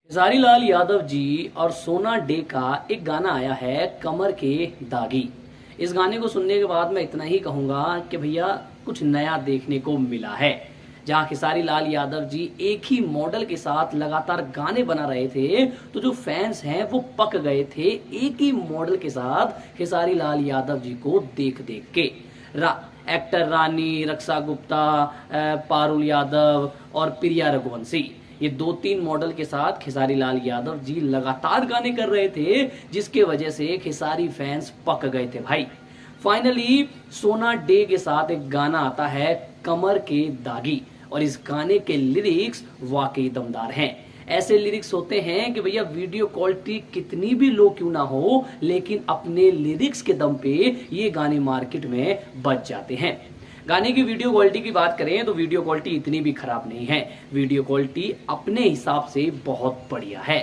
खेसारी लाल यादव जी और सोना डे का एक गाना आया है, कमर के दागी। इस गाने को सुनने के बाद मैं इतना ही कहूंगा कि भैया कुछ नया देखने को मिला है। जहां खेसारी लाल यादव जी एक ही मॉडल के साथ लगातार गाने बना रहे थे, तो जो फैंस हैं वो पक गए थे एक ही मॉडल के साथ खेसारी लाल यादव जी को देख देख के। एक्टर रानी, रक्षा गुप्ता, पारुल यादव और प्रिया रघुवंशी, ये 2-3 मॉडल के साथ खेसारी लाल यादव जी लगातार गाने कर रहे थे, जिसके वजह से खेसारी फैंस पक गए थे भाई। फाइनली सोना डे के साथ एक गाना आता है, कमर के दागी, और इस गाने के लिरिक्स वाकई दमदार हैं। ऐसे लिरिक्स होते हैं कि भैया वीडियो क्वालिटी कितनी भी लो क्यों ना हो, लेकिन अपने लिरिक्स के दम पे ये गाने मार्केट में बच जाते हैं। गाने की वीडियो क्वालिटी की बात करें तो वीडियो क्वालिटी इतनी भी खराब नहीं है, वीडियो क्वालिटी अपने हिसाब से बहुत बढ़िया है।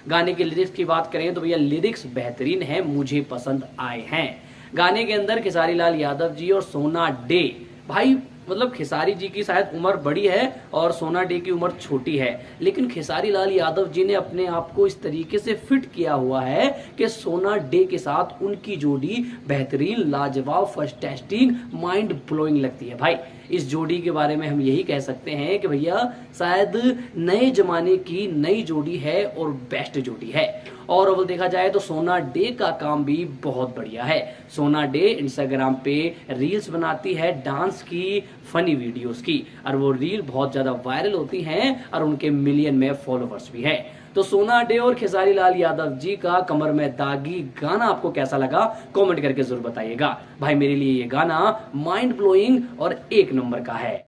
गाने के लिरिक्स की बात करें तो भैया लिरिक्स बेहतरीन है, मुझे पसंद आए हैं। गाने के अंदर खेसारी लाल यादव जी और सोना डे, भाई मतलब खेसारी जी की शायद उम्र बड़ी है और सोना डे की उम्र छोटी है, लेकिन खेसारी लाल यादव जी ने अपने आप को इस तरीके से फिट किया हुआ है कि सोना डे के साथ उनकी जोड़ी बेहतरीन, लाजवाब, फंटास्टिक, माइंड ब्लोइंग लगती है भाई। इस जोड़ी के बारे में हम यही कह सकते हैं कि भैया शायद नए जमाने की नई जोड़ी है और बेस्ट जोड़ी है। और अब देखा जाए तो सोना डे का काम भी बहुत बढ़िया है। सोना डे इंस्टाग्राम पे रील्स बनाती है, डांस की, फनी वीडियोस की, और वो रील बहुत ज्यादा वायरल होती हैं और उनके मिलियन में फॉलोवर्स भी है। तो सोना डे और खेसारी लाल यादव जी का कमर में दागी गाना आपको कैसा लगा, कमेंट करके जरूर बताइएगा भाई। मेरे लिए ये गाना माइंड ब्लोइंग और एक नंबर का है।